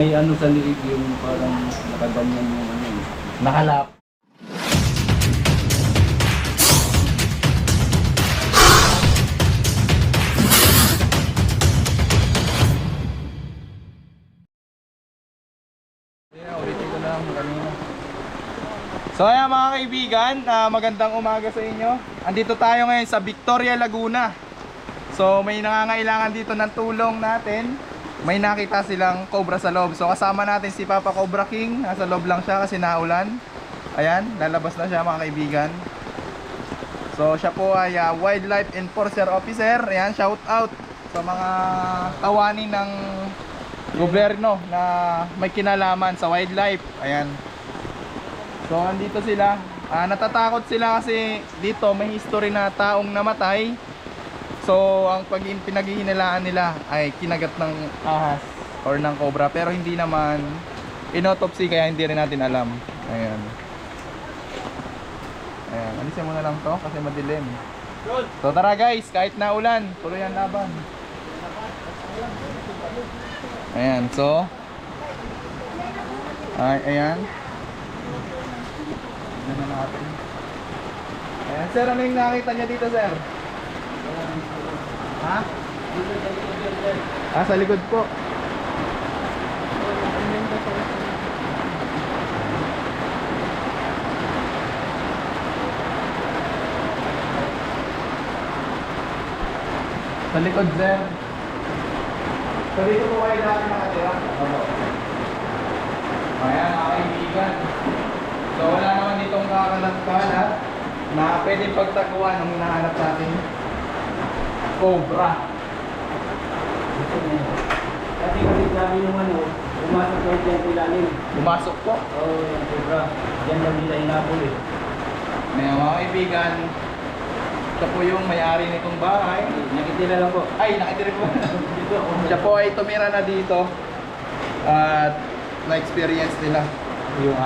May ano sa liig yung parang nakaganyan yung ano eh. Nakalap. Ulitin ko lang kanina. So ayan mga kaibigan, magandang umaga sa inyo. Andito tayo ngayon sa Victoria, Laguna. So may nangangailangan dito ng tulong natin. May nakita silang cobra sa loob. So kasama natin si Papa Cobra King. Nasa loob lang siya kasi naulan. Ayan, lalabas na siya mga kaibigan. So siya po ay Wildlife Enforcer Officer. Ayan, shout out sa mga tawani ng gobyerno na may kinalaman sa wildlife. Ayan. So andito sila. Natatakot sila kasi dito may history na taong namatay. So ang pinaghihinalaan nila ay kinagat ng ahas or ng cobra, pero hindi naman inautopsy kaya hindi rin natin alam. Ayan. Ayan, alisin mo na lang to kasi madilim. So tara guys, kahit na ulan, tuloy ang laban. Ayan, so ayan. Tignan na natin. Ayan, sir, ano yung nakita niya dito, sir? Ha? Sa likod po. Sa likod, sir. So dito po kayo dati nakatira? Opo. Ayan, mga kaibigan. So wala naman ditong kakalat-kalat na pwedeng pagtaguan ng hinahanap natin. Cobra. Kasi sabi nung ano, pumasok daw dyan sa ilalim. Pumasok po. Oo, yung cobra. Diyan lang nila inapol eh. Ngayon mga kaibigan, siya po yung may-ari nitong bahay. Nakitira lang po. Ay, nakitira po. Dito ako. Siya po ay tumira na dito. At na-experience nila yung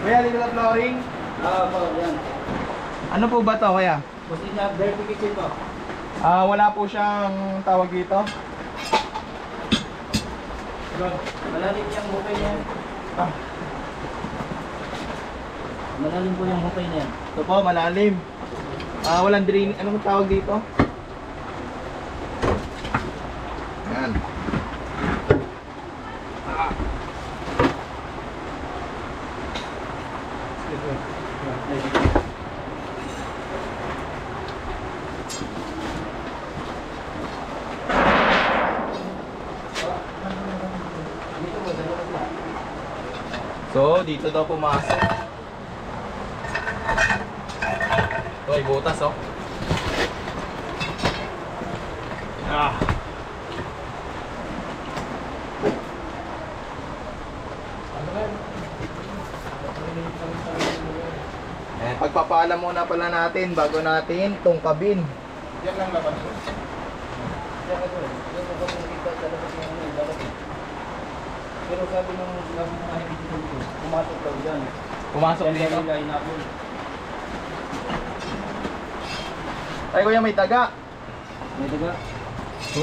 Kuya, dito na flooring. Po, yan. Ano po ba to, kuya? Kasi na-verification po. Wala po siyang tawag dito. Malalim yung hukay niyan. Malalim po yung hukay niyan. Ito po, malalim. Walang drain. Anong tawag dito? Yan. So, dito daw pumasok. Ito ay butas, oh. Pagpapaalam muna pala natin bago natin tungkabin. Yan lang labas. Pero sabi nung nakikita dito, pumasok daw dyan. Pumasok Yan dito. nila inapol. Ay kuya, may daga. May daga.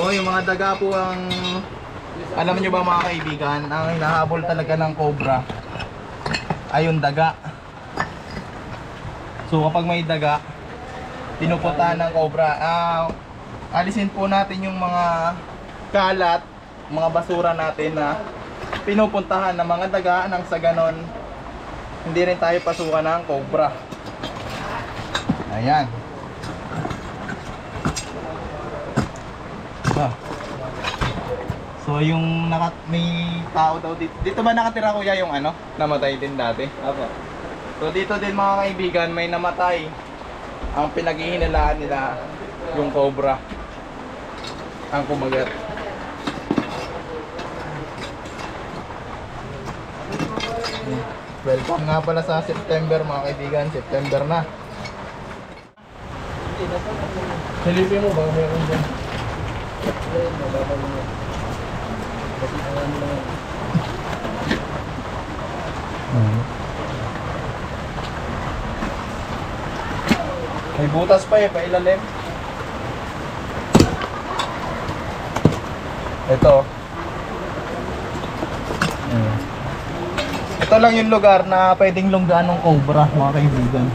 Oo, yung mga daga po ang... Alam nyo ba mga kaibigan, ang hinahabol talaga ng cobra ay yung daga. So kapag may daga, pinupuntahan ng cobra. Alisin po natin yung mga kalat, mga basura natin na pinupuntahan ng mga daga nang sa ganon hindi rin tayo pasukan ng cobra. Ayan. So yung may tao daw dito. Dito ba nakatira kuya yung ano? Namatay din dati? Apo. So dito din mga kaibigan, may namatay. Ang pinaghihinalaan nila yung cobra ang kumagat. Welcome nga pala sa September mga kaibigan. September na. Silipin mo ba meron dyan? May butas pa eh, pailalim. Ito. ito lang yung lugar na pwedeng lunggaan ng cobra, mga kaibigan.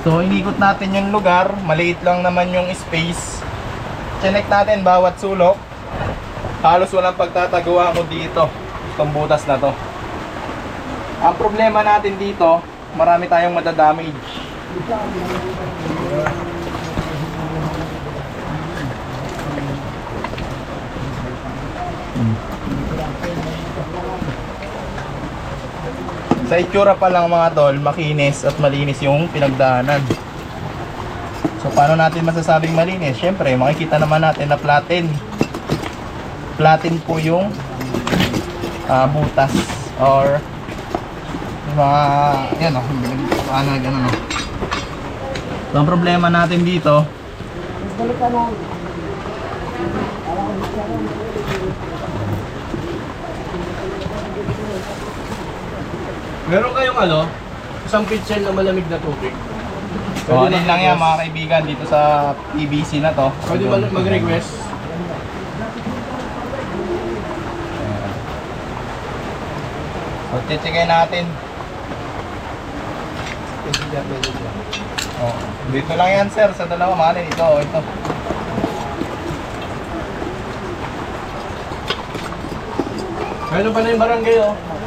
So inikot natin yung lugar, maliit lang naman yung space. Check natin bawat sulok. Halos walang pagtataguan ko dito, itong butas na to. Ang problema natin dito, marami tayong madadamage. Sa itsura pa lang mga tol, makinis at malinis yung pinagdaanan. So paano natin masasabing malinis? Siyempre, makikita naman natin na platin. Platin po yung butas or mga yan o, gano'n o. So ang problema natin dito, Meron kayong isang pitchel na malamig na tubig. so ano lang yan mga kaibigan dito sa PVC na to. Pwede mag-request. So titigay natin. Oh, dito lang yan sir, sa dalawa malin ito, ito. Meron pa na yung barangay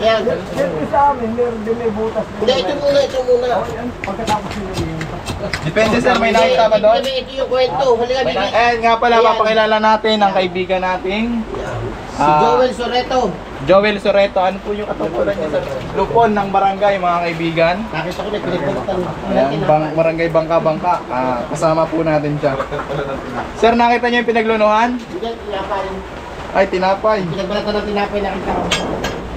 Yan. Sa amin, meron din may butas. Hindi, ito muna. Pagkatapos yun. Depende sir, may nakita ka doon? Ito yung kwento. Halika, May bibi. nga pala, Ayan. papakilala natin ang kaibigan nating Si Joel Soreto. Joel Soreto. Ano po yung katungkulan niya sir? Lupon ng barangay mga kaibigan. Nakita ko na pinagpalitan. Ayan, barangay Bangka-Bangka. Kasama po natin siya. Sir, nakita niyo yung pinaglunuhan? Hindi, tinapay. Ay, tinapay. Pinagbalatan ng tinapay nakita ko.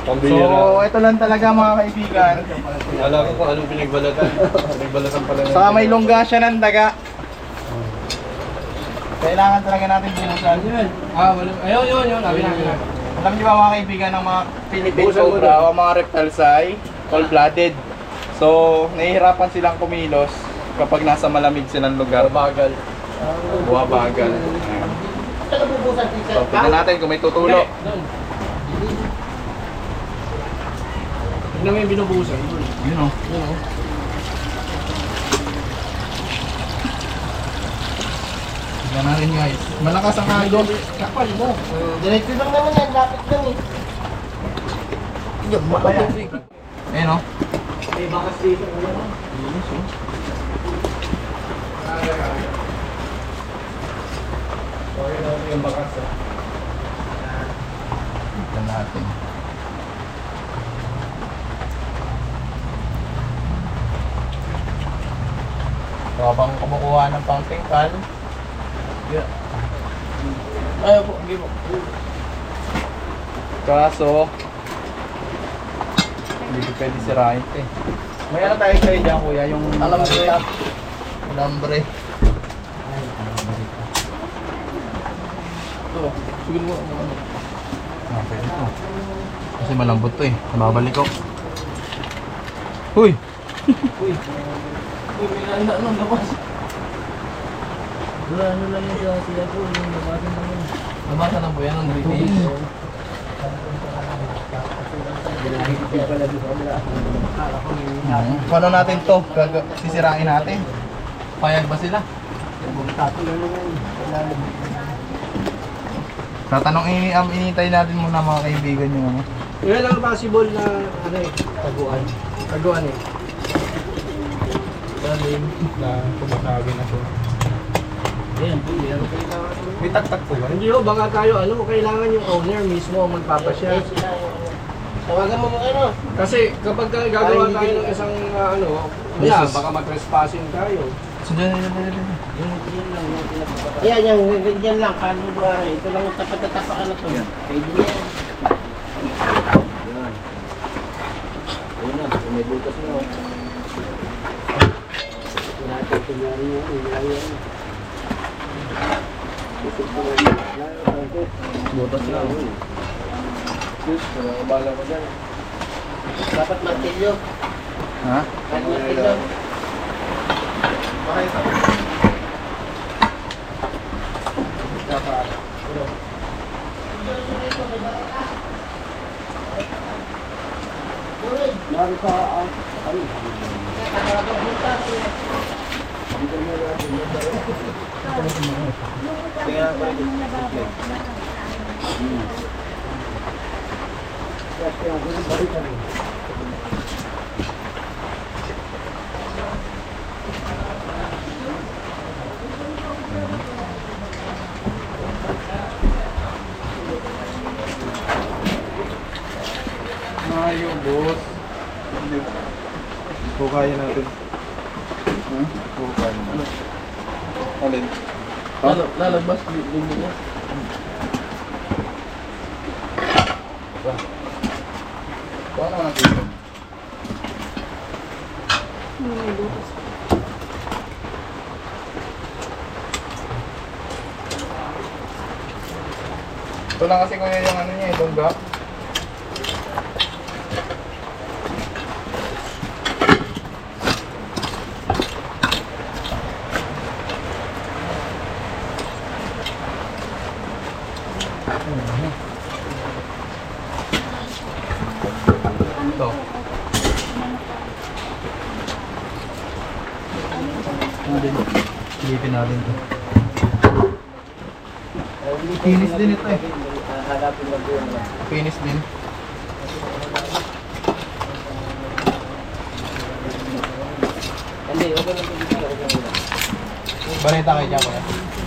So, ito lang talaga mga kaibigan. Alam ko kung anong pinagbalatan. Pinagbalatan pala na. Saka may lungga siya ng daga. Kailangan talaga natin buhusan. Ayun. Sabi namin. Alam niyo ba mga kaibigan ng mga Philippine Cobra o mga reptiles ay cold-blooded. So, nahihirapan silang kumilos kapag nasa malamig silang lugar. Bagal. Buwabagal. Saan nabubusan, teacher? So, tignan natin kung may tutulo. Tignan mo yung binubusan. Yun o. Tignan natin guys. Malakas ang agos. Kapal mo. Diretso lang naman yan. Lapit lang eh. Yung makaya. Ayun o. May bakas dito. Sorry na yung bakas. Tignan natin. So, habang kumukuha ng pang-tingkal, Ayaw po, hindi po. kaso, hindi ko pwede sirahin ito eh. May ano tayo sa'yo dyan kuya, yung Alambre. Alambre. Ito, siguro mo. Pwede ito. Kasi malambot to eh. Babalik ko. Huy! Uy, may ano labas. Wala, ano lang yun sa siya po. Yung nabasan lang yun. Nabasa na po yan ng British. Paano natin to? Sisirain natin. Payag ba sila? Tatanong initay natin muna mga kaibigan yung ano. Yan ang possible na taguan. Taguan eh. Dalim na kumakagin na po. Ayan, May taktak po ba? Hindi ho, baka tayo kailangan yung owner mismo ang magpapasya. Tawagan mo mga ano. Kasi kapag gagawa tayo ng isang Business. baka mag-trespassing tayo. So, dyan. Ayan, yan lang. Kano ba? Ito lang yung tapat na tapakan na to. Pwede yan. Una, may butas na. Natin tingnan mo. Butas na. Bala ko dyan. Dapat martilyo. Ha? Kahit martilyo. Mayo, boss. Hindi. Kaya natin. Kaya natin. Alin? Lalabas din niya. Kuha naman natin ito. Ito lang kasi kuya yung ano niya, longga. Ito. Silipin natin ito. Finish din ito eh. Hanapin lang yun. Finish din. Hindi, okay lang dito. Okay lang. Banita kayo dyan kuya.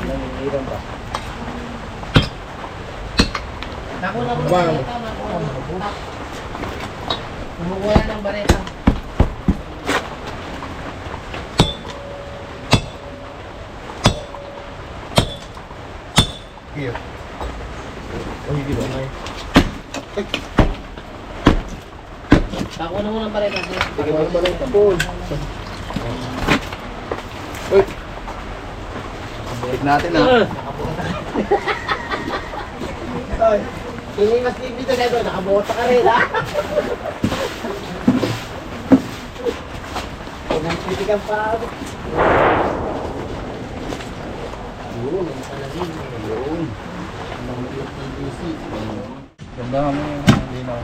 Nangihiram ba? Naku, Wow. Kumukuha ng bareta. Here. Oh, hindi ba na Nakuha na mo ng bareta. Sige mo ng bareta. Uy! Balik natin ah. Hindi mas limpito na ito. Nakabuhat ka rin, ha? Huwag nang titigan pa. Yun, ang salamin. Yun. Ang PVC. Ganda kami yung linaw.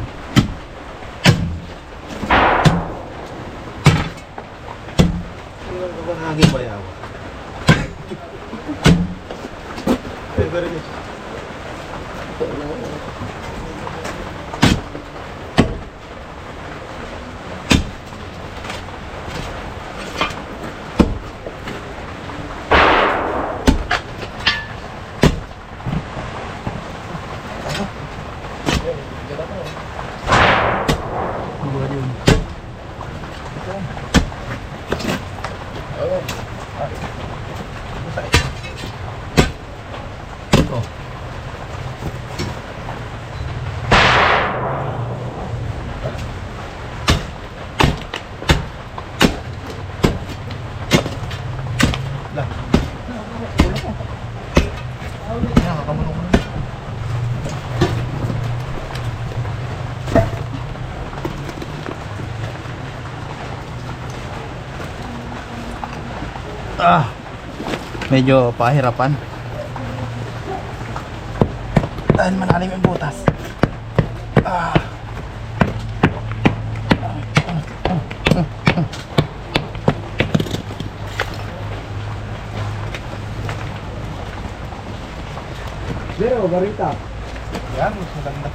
Hangin pa yan. Pero rin. Medyo pahirapan dahil malalim yung butas. Pero, barita. Yan, mas maganda.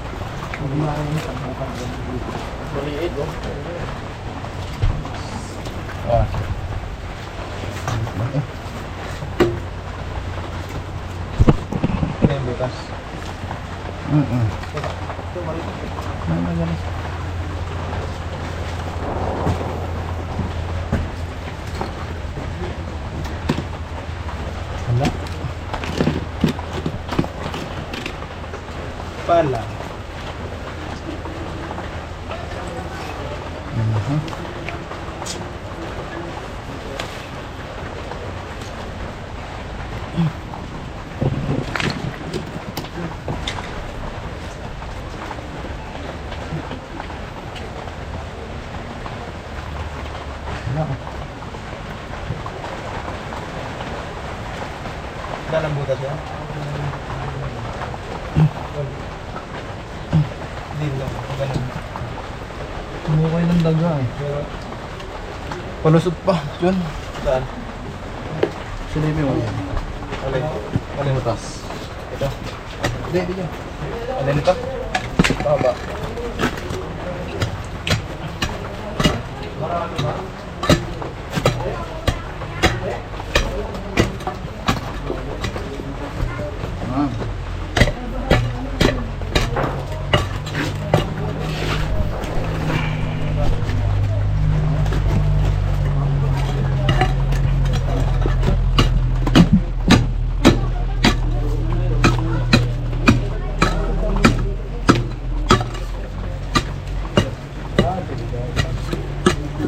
Maliit, oh. Oh. Ano yung butas? Hala. Pala. Dalam butas ya. Hindi lang. Ganun. Sumukay ng daga eh. Palusot pa. Yun. Saan? Silipin mo yan. Alin? Alin butas? Ito. Hindi, dito. Alin ito? Baba. Ah.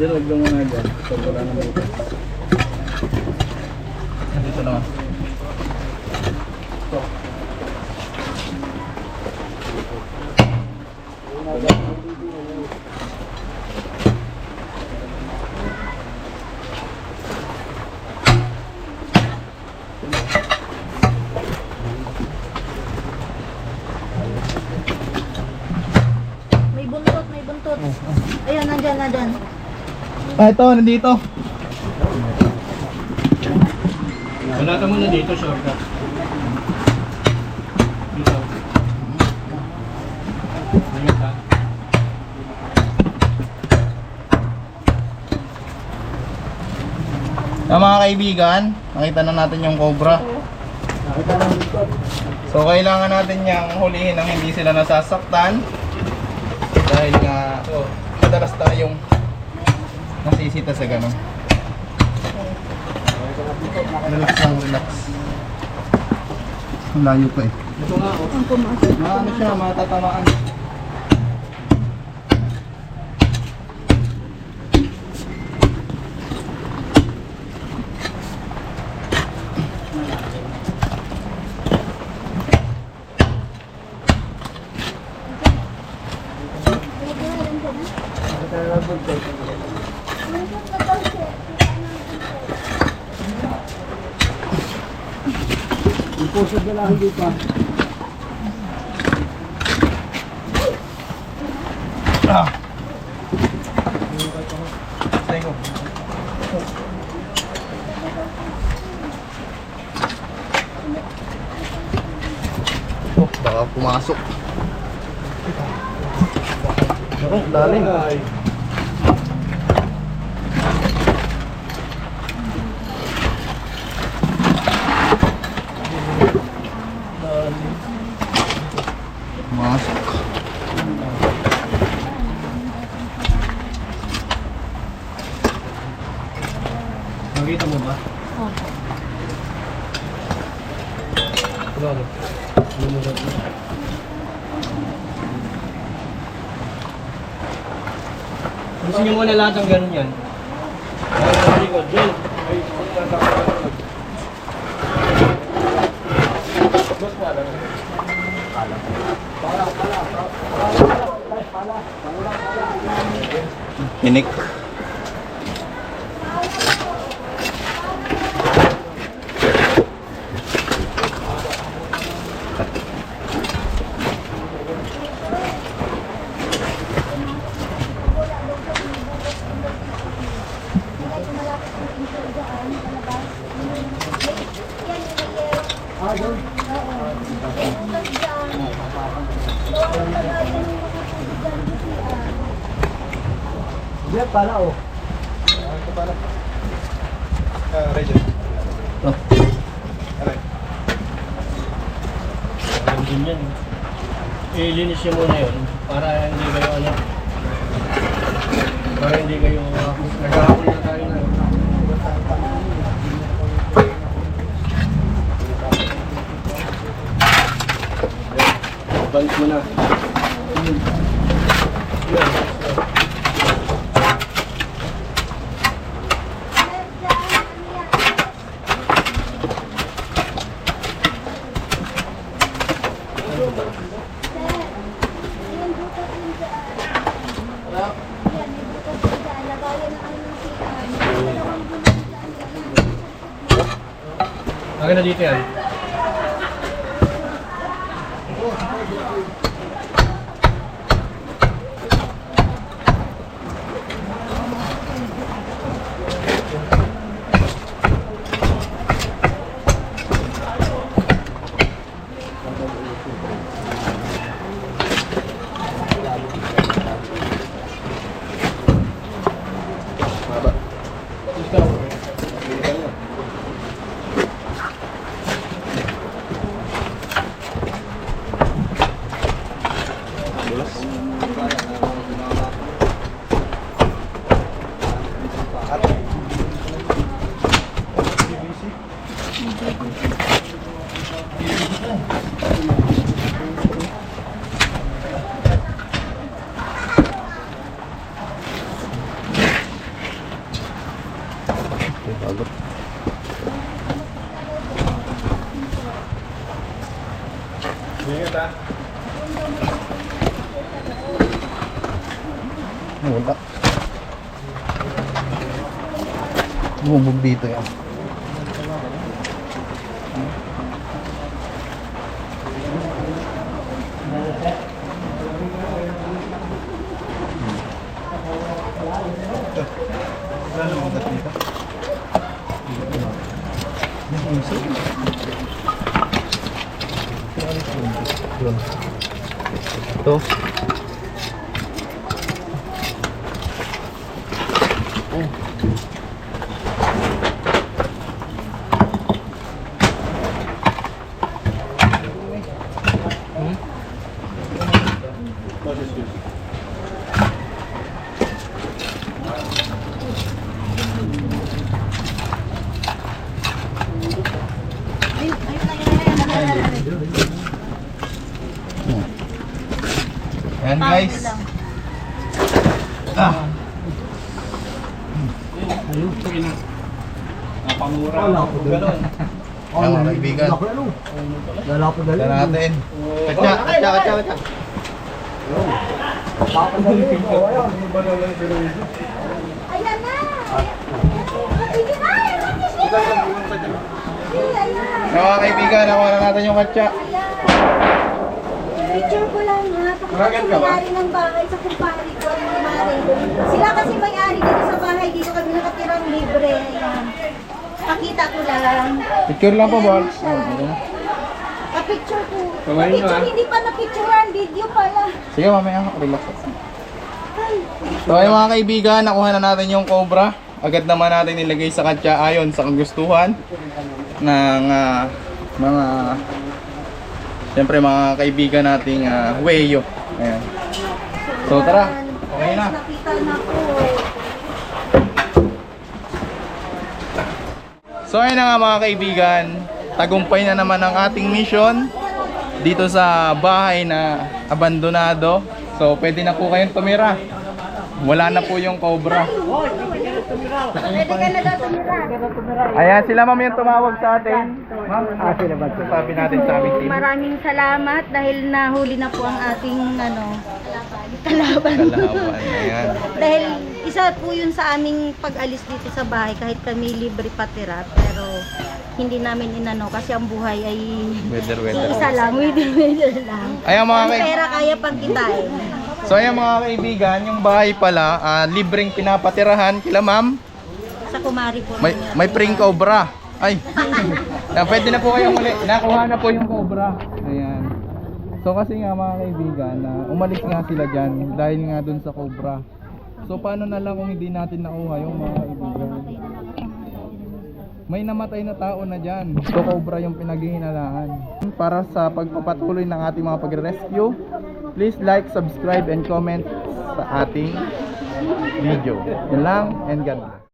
Dilag lang muna dyan. So, wala na dito. Dito naman. Ito. May buntot, may buntot. Ayun, nandyan, nandyan. Ah, ito. Nandito. Balatan mo na dito, shortcut. Dito. Ayun ka. Mga kaibigan, nakita na natin yung cobra. So kailangan natin niyang hulihin nang hindi sila nasasaktan. Dahil nga madalas tayong nasisita sa ganun. Relax lang, relax. Ang layo pa eh. Ito nga, oh. Ang pumasok. Ano siya, matatamaan. Pusod na lang dito. Ah. Tengo. Oh, baka pumasok. Oh, lalim. Masuk. Nakita mo ba? Oh. Ano? Lumulat mo. Gusto nyo muna lahat ng ganun yan. Ay, sa likod. Yan. Ay, boss mo alam. Pinik. Diyan pala, oh. Ito pala. Ready. Oh. Aray. Alam din yan. Ilinis nyo muna yun para hindi kayo ano. Para hindi kayo nagkakapon na tayo na. Balik mo na. Akin na dito yan. Wala. Bumubog dito yan. Ito. Ayan guys. Wala po doon. Ayan mga kaibigan. Wala po Ito natin. Katya. Ayan na! Sige na! Ayan mga kaibigan, nakuha na natin yung katya. Picture ko lang ha. Magat ka ba? May-ari ng bahay sa kumpare ko. Ang may-ari. Sila kasi may-ari dito sa bahay. Dito kami nakatirang libre. Ayan. Pakita ko lang. Picture lang po, Bal. Pa-picture ko. Kamay nyo, Pa-picture, ah. hindi pa na-picturean. Video pala. Sige mamaya, relax. Ay. So ayun mga kaibigan, nakuha na natin yung cobra. Agad naman natin nilagay sa katya ayon sa kagustuhan ng mga siyempre mga kaibigan nating weyo. Ayan. So tara, okay na. Nakita na ko. So ayun na nga mga kaibigan, tagumpay na naman ang ating mission dito sa bahay na abandonado. So pwede na po kayong tumira. Wala na po yung cobra. Pwede ka na daw tumira. Ayan, sila ma'am yung tumawag sa atin. Ma'am, sila ba? Sabi natin sa aming team. Maraming salamat dahil nahuli na po ang ating kalaban. Kalaban, ayan. Dahil isa po yun sa aming pag-alis dito sa bahay kahit kami libre patira pero hindi namin inano kasi ang buhay ay Weather. isa lang, wither lang. Ayan mga Ang kaibigan. pera kaya pang kitain. So ayan mga kaibigan, yung bahay pala, libreng pinapatirahan kila ma'am. Sa kumari po. May pring cobra. Ay. Pwede na po kayong muli. Nakuha na po yung cobra. Ayan. So kasi nga mga kaibigan, umalis nga sila dyan dahil nga dun sa cobra. So paano na lang kung hindi natin nakuha yung mga kaibigan? May namatay na tao na dyan. So cobra yung pinaghihinalaan. Para sa pagpapatuloy ng ating mga pagre-rescue, please like, subscribe, and comment sa ating video. Yun lang, and God bless.